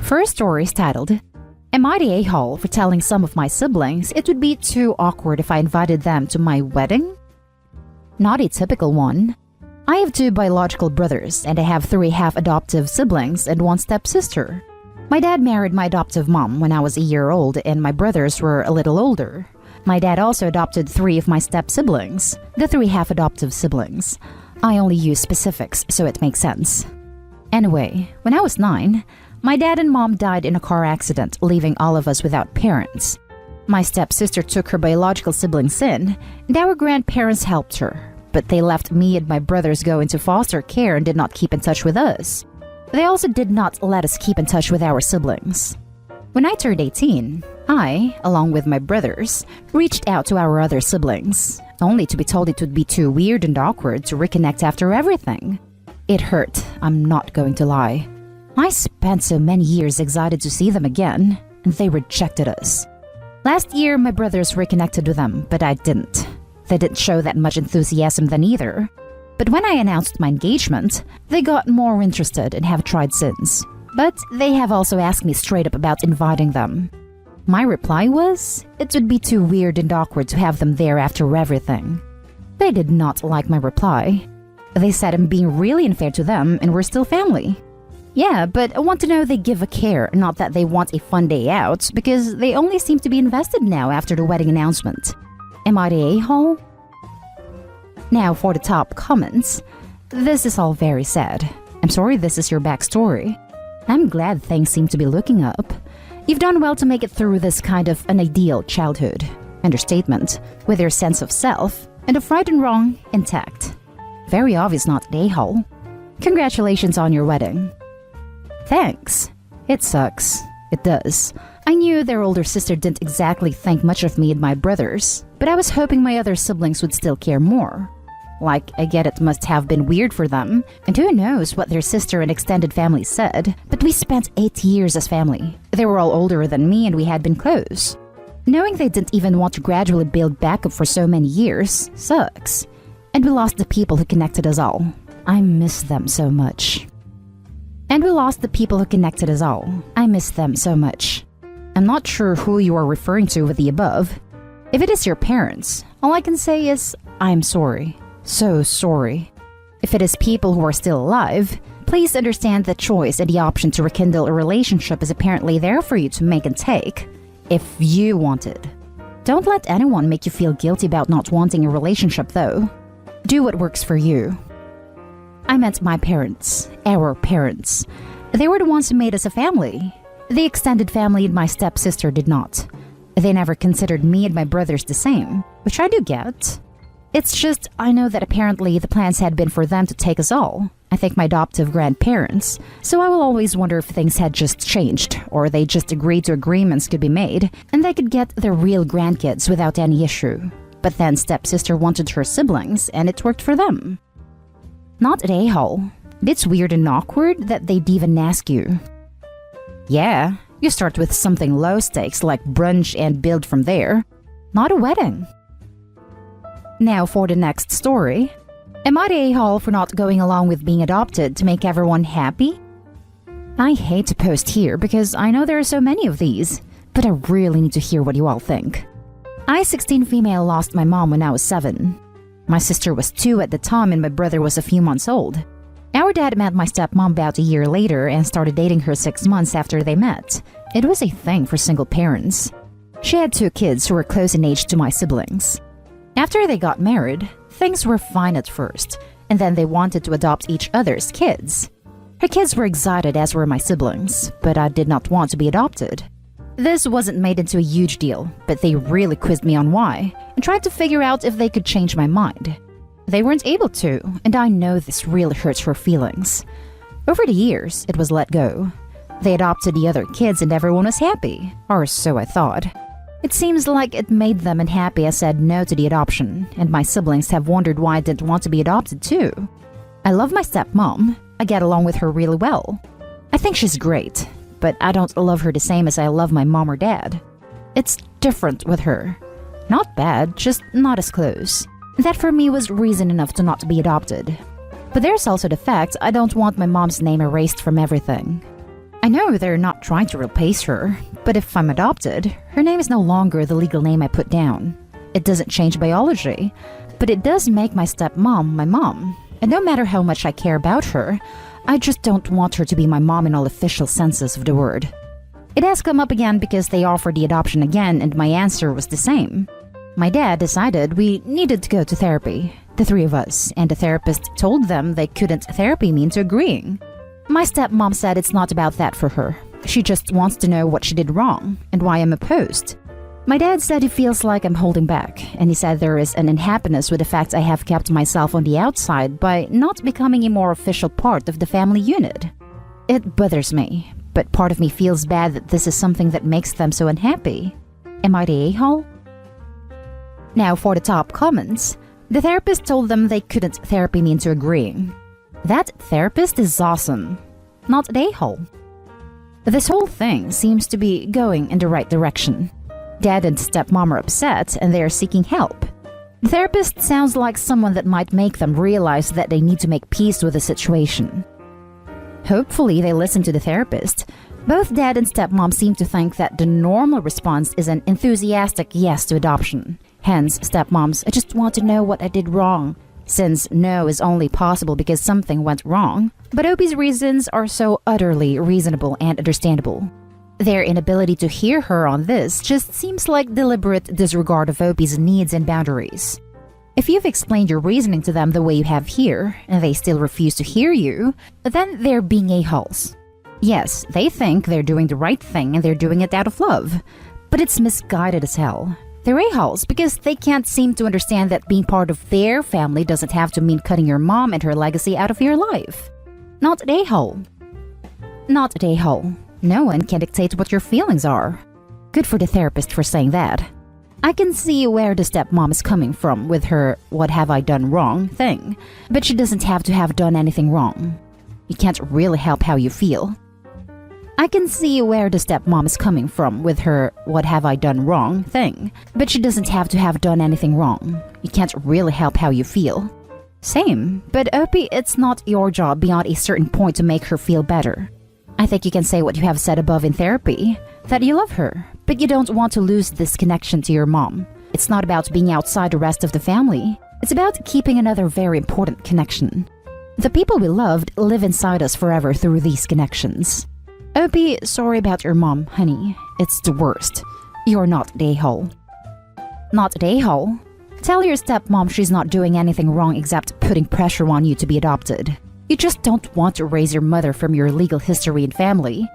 First story is titled, Am I the a-hole for telling some of my siblings it would be too awkward if I invited them to my wedding? Not a typical one. I have 2 biological brothers and I have 3 half-adoptive siblings and 1 stepsister. My dad married my adoptive mom when I was a year old and my brothers were a little older. My dad also adopted 3 of my step-siblings, the 3 half-adoptive siblings. I only use specifics so it makes sense. Anyway, when I was 9, my dad and mom died in a car accident, leaving all of us without parents. My stepsister took her biological siblings in, and our grandparents helped her, but they left me and my brothers go into foster care and did not keep in touch with us. They also did not let us keep in touch with our siblings. When I turned 18, I, along with my brothers, reached out to our other siblings, only to be told it would be too weird and awkward to reconnect after everything. It hurt, I'm not going to lie. I spent so many years excited to see them again, and they rejected us. Last year, my brothers reconnected with them, but I didn't. They didn't show that much enthusiasm then either. But when I announced my engagement, they got more interested and have tried since. But they have also asked me straight up about inviting them. My reply was, it would be too weird and awkward to have them there after everything. They did not like my reply. They said I'm being really unfair to them and we're still family. Yeah, but I want to know they give a care, not that they want a fun day out, because they only seem to be invested now after the wedding announcement. Am I the a-hole? Now for the top comments. This is all very sad. I'm sorry this is your backstory. I'm glad things seem to be looking up. You've done well to make it through this kind of an ideal childhood. Understatement, with your sense of self and of right and wrong intact. Very obvious not the a-hole. Congratulations on your wedding. Thanks. It sucks. It does. I knew their older sister didn't exactly think much of me and my brothers, but I was hoping my other siblings would still care more. Like, I get it must have been weird for them, and who knows what their sister and extended family said, but we spent 8 years as family. They were all older than me and we had been close. Knowing they didn't even want to gradually build back up for so many years sucks. And we lost the people who connected us all. I miss them so much. And we lost the people who connected us all. I miss them so much. I'm not sure who you are referring to with the above. If it is your parents, all I can say is, I'm sorry. So sorry. If it is people who are still alive, please understand that choice and the option to rekindle a relationship is apparently there for you to make and take, if you want it. Don't let anyone make you feel guilty about not wanting a relationship though. Do what works for you. I meant my parents, our parents. They were the ones who made us a family. The extended family and my stepsister did not. They never considered me and my brothers the same, which I do get. It's just, I know that apparently the plans had been for them to take us all. I think my adoptive grandparents. So I will always wonder if things had just changed, or they just agreed to agreements could be made, and they could get their real grandkids without any issue. But then stepsister wanted her siblings, and it worked for them. Not at a-hole. It's weird and awkward that they'd even ask you. Yeah, you start with something low stakes like brunch and build from there. Not a wedding. Now for the next story. Am I the a-hole for not going along with being adopted to make everyone happy? I hate to post here because I know there are so many of these, but I really need to hear what you all think. I, 16 female, lost my mom when I was 7. My sister was 2 at the time and my brother was a few months old. Our dad met my stepmom about a year later and started dating her 6 months after they met. It was a thing for single parents. She had 2 kids who were close in age to my siblings. After they got married, things were fine at first, and then they wanted to adopt each other's kids. Her kids were excited, as were my siblings, but I did not want to be adopted. This wasn't made into a huge deal, but they really quizzed me on why, and tried to figure out if they could change my mind. They weren't able to, and I know this really hurts her feelings. Over the years, it was let go. They adopted the other kids and everyone was happy, or so I thought. It seems like it made them unhappy I said no to the adoption, and my siblings have wondered why I didn't want to be adopted too. I love my stepmom. I get along with her really well. I think she's great, but I don't love her the same as I love my mom or dad. It's different with her. Not bad, just not as close. That for me was reason enough to not be adopted. But there's also the fact I don't want my mom's name erased from everything. I know they're not trying to replace her, but if I'm adopted, her name is no longer the legal name I put down. It doesn't change biology, but it does make my stepmom my mom. And no matter how much I care about her, I just don't want her to be my mom in all official senses of the word. It has come up again because they offered the adoption again, and my answer was the same. My dad decided we needed to go to therapy, the three of us, and the therapist told them they couldn't therapy me into agreeing. My stepmom said it's not about that for her. She just wants to know what she did wrong and why I'm opposed. My dad said he feels like I'm holding back, and he said there is an unhappiness with the fact I have kept myself on the outside by not becoming a more official part of the family unit. It bothers me, but part of me feels bad that this is something that makes them so unhappy. Am I the a-hole? Now for the top comments. The therapist told them they couldn't therapy me into agreeing. That therapist is awesome. Not an a-hole. This whole thing seems to be going in the right direction. Dad and stepmom are upset and they are seeking help. The therapist sounds like someone that might make them realize that they need to make peace with the situation. Hopefully they listen to the therapist. Both dad and stepmom seem to think that the normal response is an enthusiastic yes to adoption. Hence, stepmoms, I just want to know what I did wrong, since no is only possible because something went wrong. But Opie's reasons are so utterly reasonable and understandable. Their inability to hear her on this just seems like deliberate disregard of Opie's needs and boundaries. If you've explained your reasoning to them the way you have here, and they still refuse to hear you, then they're being a-holes. Yes, they think they're doing the right thing and they're doing it out of love, but it's misguided as hell. They're a-holes because they can't seem to understand that being part of their family doesn't have to mean cutting your mom and her legacy out of your life. Not an a-hole. Not an a-hole. No one can dictate what your feelings are. Good for the therapist for saying that. I can see where the stepmom is coming from with her "what have I done wrong" thing, but she doesn't have to have done anything wrong. You can't really help how you feel. I can see where the stepmom is coming from with her "what have I done wrong" thing, but she doesn't have to have done anything wrong. You can't really help how you feel. Same, but Opie, it's not your job beyond a certain point to make her feel better. I think you can say what you have said above in therapy, that you love her, but you don't want to lose this connection to your mom. It's not about being outside the rest of the family. It's about keeping another very important connection. The people we loved live inside us forever through these connections. Opie, sorry about your mom, honey. It's the worst. You're not the a-hole. Not the a-hole? Tell your stepmom she's not doing anything wrong except putting pressure on you to be adopted. You just don't want to erase your mother from your legal history and family.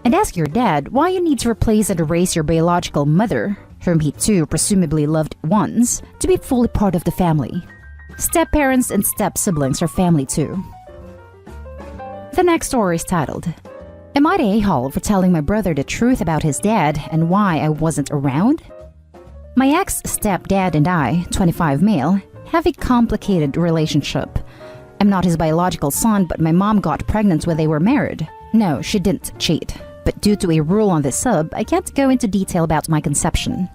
And ask your dad why you need to replace and erase your biological mother, whom he too presumably loved once, to be fully part of the family. Step-parents and step-siblings are family too. The next story is titled, Am I the a-hole for telling my brother the truth about his dad and why I wasn't around? My ex-stepdad and I, 25 male, have a complicated relationship. I'm not his biological son, but my mom got pregnant when they were married. No, she didn't cheat. But due to a rule on this sub, I can't go into detail about my conception.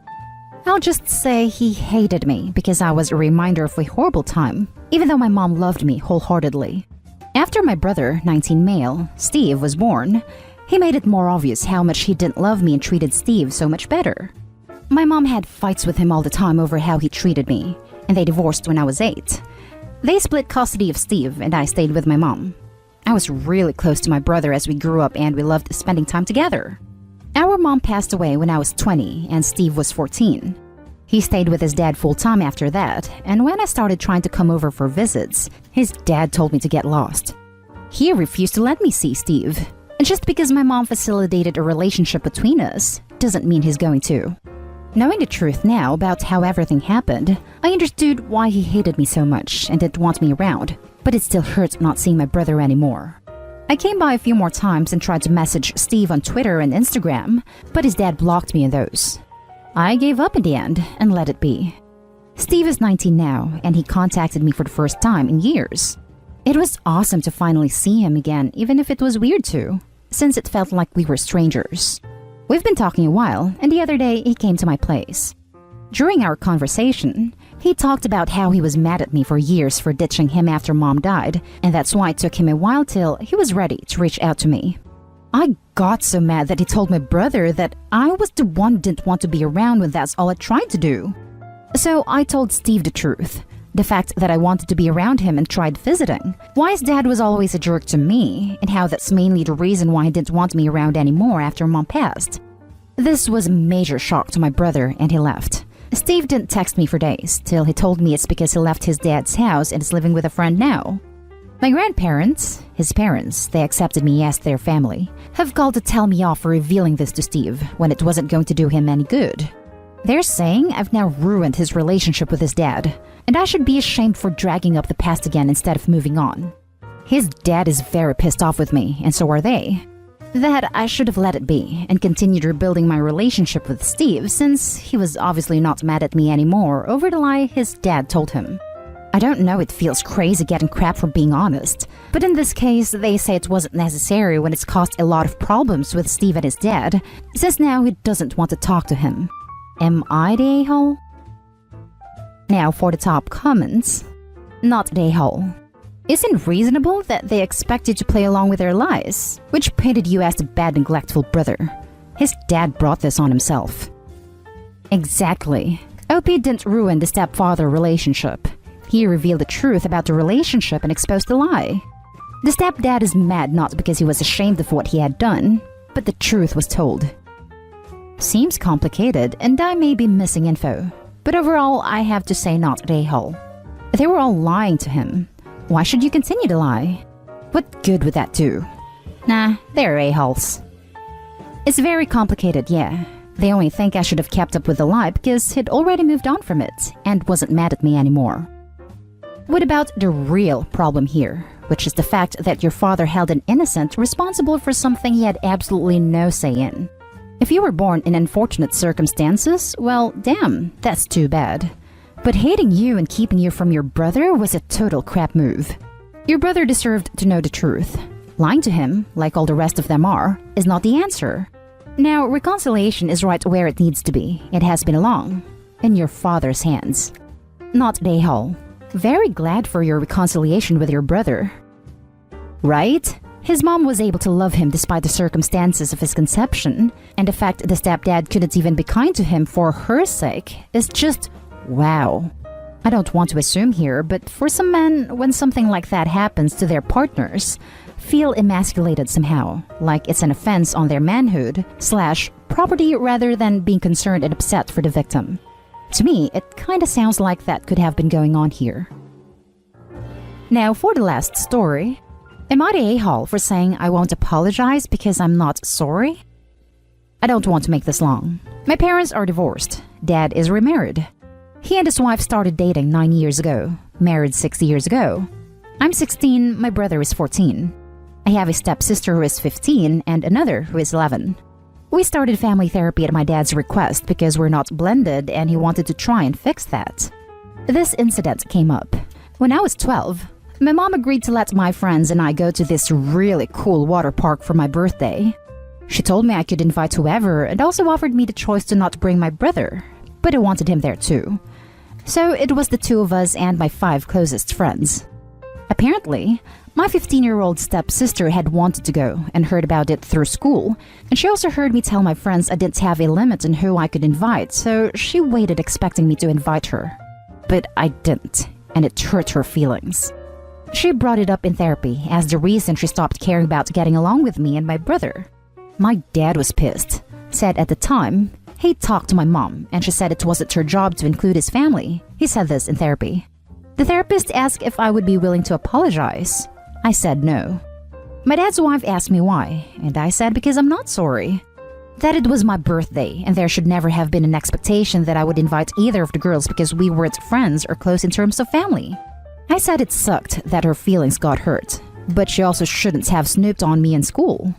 I'll just say he hated me because I was a reminder of a horrible time, even though my mom loved me wholeheartedly. After my brother, 19 male, Steve, was born, he made it more obvious how much he didn't love me and treated Steve so much better. My mom had fights with him all the time over how he treated me, and they divorced when I was 8. They split custody of Steve, and I stayed with my mom. I was really close to my brother as we grew up, and we loved spending time together. Our mom passed away when I was 20, and Steve was 14. He stayed with his dad full-time after that, and when I started trying to come over for visits, his dad told me to get lost. He refused to let me see Steve. And just because my mom facilitated a relationship between us, doesn't mean he's going to. Knowing the truth now about how everything happened, I understood why he hated me so much and didn't want me around, but it still hurts not seeing my brother anymore. I came by a few more times and tried to message Steve on Twitter and Instagram, but his dad blocked me in those. I gave up in the end and let it be. Steve is 19 now, and he contacted me for the first time in years. It was awesome to finally see him again, even if it was weird too, since it felt like we were strangers. We've been talking a while, and the other day he came to my place. During our conversation, he talked about how he was mad at me for years for ditching him after mom died, and that's why it took him a while till he was ready to reach out to me. I got so mad that he told my brother that I was the one who didn't want to be around when that's all I tried to do. So I told Steve the truth. The fact that I wanted to be around him and tried visiting. Why his dad was always a jerk to me, and how that's mainly the reason why he didn't want me around anymore after Mom passed. This was a major shock to my brother, and he left. Steve didn't text me for days, till he told me it's because he left his dad's house and is living with a friend now. My grandparents, his parents, they accepted me as their family, have called to tell me off for revealing this to Steve when it wasn't going to do him any good. They're saying I've now ruined his relationship with his dad, and I should be ashamed for dragging up the past again instead of moving on. His dad is very pissed off with me, and so are they. That I should have let it be and continued rebuilding my relationship with Steve, since he was obviously not mad at me anymore over the lie his dad told him. I don't know, it feels crazy getting crap for being honest, but in this case they say it wasn't necessary when it's caused a lot of problems with Steve and his dad, since now he doesn't want to talk to him. Am I the a-hole? Now for the top comments. Not the a-hole. Isn't reasonable that they expect you to play along with their lies, which painted you as the bad, neglectful brother. His dad brought this on himself. Exactly. OP didn't ruin the stepfather relationship. He revealed the truth about the relationship and exposed the lie. The stepdad is mad not because he was ashamed of what he had done, but the truth was told. Seems complicated, and I may be missing info, but overall I have to say not the a-hole. They were all lying to him. Why should you continue to lie? What good would that do? Nah, they're a-holes. It's very complicated, yeah. They only think I should have kept up with the lie because he'd already moved on from it and wasn't mad at me anymore. What about the real problem here, which is the fact that your father held an innocent responsible for something he had absolutely no say in? If you were born in unfortunate circumstances, well, damn, that's too bad. But hating you and keeping you from your brother was a total crap move. Your brother deserved to know the truth. Lying to him, like all the rest of them are, is not the answer. Now, reconciliation is right where it needs to be. It has been long. In your father's hands. Not the a-hole. Very glad for your reconciliation with your brother. Right? His mom was able to love him despite the circumstances of his conception, and the fact the stepdad couldn't even be kind to him for her sake is just wow. I don't want to assume here, but for some men, when something like that happens to their partners, feel emasculated somehow, like it's an offense on their manhood / property rather than being concerned and upset for the victim. To me, it kinda sounds like that could have been going on here. Now for the last story. Am I the a-hole for saying I won't apologize because I'm not sorry? I don't want to make this long. My parents are divorced. Dad is remarried. He and his wife started dating 9 years ago, married 6 years ago. I'm 16, my brother is 14. I have a stepsister who is 15 and another who is 11. We started family therapy at my dad's request because we're not blended and he wanted to try and fix that. This incident came up. When I was 12, my mom agreed to let my friends and I go to this really cool water park for my birthday. She told me I could invite whoever and also offered me the choice to not bring my brother, but I wanted him there too. So it was the two of us and my 5 closest friends. Apparently, my 15-year-old stepsister had wanted to go and heard about it through school, and she also heard me tell my friends I didn't have a limit on who I could invite, so she waited expecting me to invite her. But I didn't, and it hurt her feelings. She brought it up in therapy as the reason she stopped caring about getting along with me and my brother. My dad was pissed, said at the time he talked to my mom and she said it wasn't her job to include his family. He said this in therapy. The therapist asked if I would be willing to apologize. I said no. My dad's wife asked me why, and I said because I'm not sorry. That it was my birthday and there should never have been an expectation that I would invite either of the girls because we weren't friends or close in terms of family. I said it sucked that her feelings got hurt, but she also shouldn't have snooped on me in school.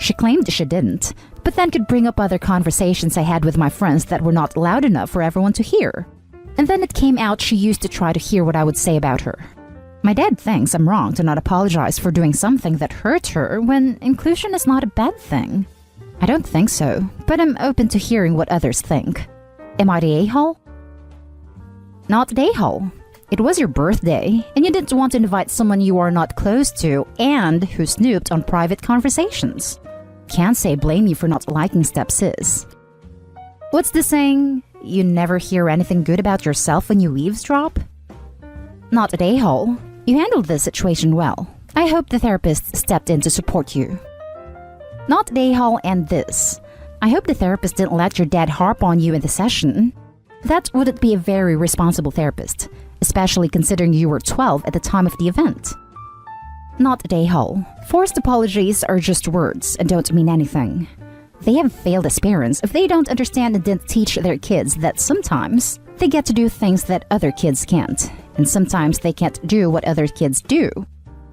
She claimed she didn't, but then could bring up other conversations I had with my friends that were not loud enough for everyone to hear. And then it came out she used to try to hear what I would say about her. My dad thinks I'm wrong to not apologize for doing something that hurt her when inclusion is not a bad thing. I don't think so, but I'm open to hearing what others think. Am I the a-hole? Not the a-hole. It was your birthday, and you didn't want to invite someone you are not close to and who snooped on private conversations. Can't say blame you for not liking stepsis. What's the saying? You never hear anything good about yourself when you eavesdrop? Not at a-hole. You handled this situation well. I hope the therapist stepped in to support you. Not at a-hole and this. I hope the therapist didn't let your dad harp on you in the session. That wouldn't be a very responsible therapist, especially considering you were 12 at the time of the event. Not at a-hole. Forced apologies are just words and don't mean anything. They have failed as parents if they don't understand and didn't teach their kids that sometimes they get to do things that other kids can't, and sometimes they can't do what other kids do.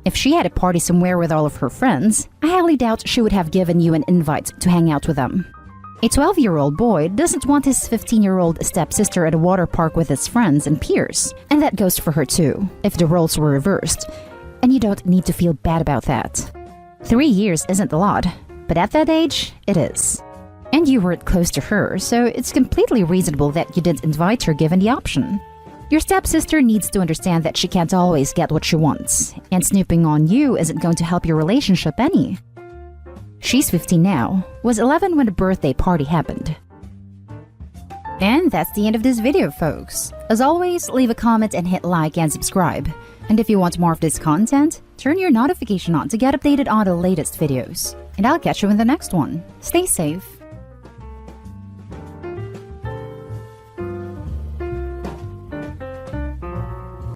If she had a party somewhere with all of her friends, I highly doubt she would have given you an invite to hang out with them. A 12-year-old boy doesn't want his 15-year-old stepsister at a water park with his friends and peers, and that goes for her too, if the roles were reversed. And you don't need to feel bad about that. 3 years isn't a lot, but at that age, it is. And you weren't close to her, so it's completely reasonable that you didn't invite her given the option. Your stepsister needs to understand that she can't always get what she wants, and snooping on you isn't going to help your relationship any. She's 15 now, was 11 when the birthday party happened. And that's the end of this video, folks. As always, leave a comment and hit like and subscribe. And if you want more of this content, turn your notification on to get updated on the latest videos. And I'll catch you in the next one. Stay safe.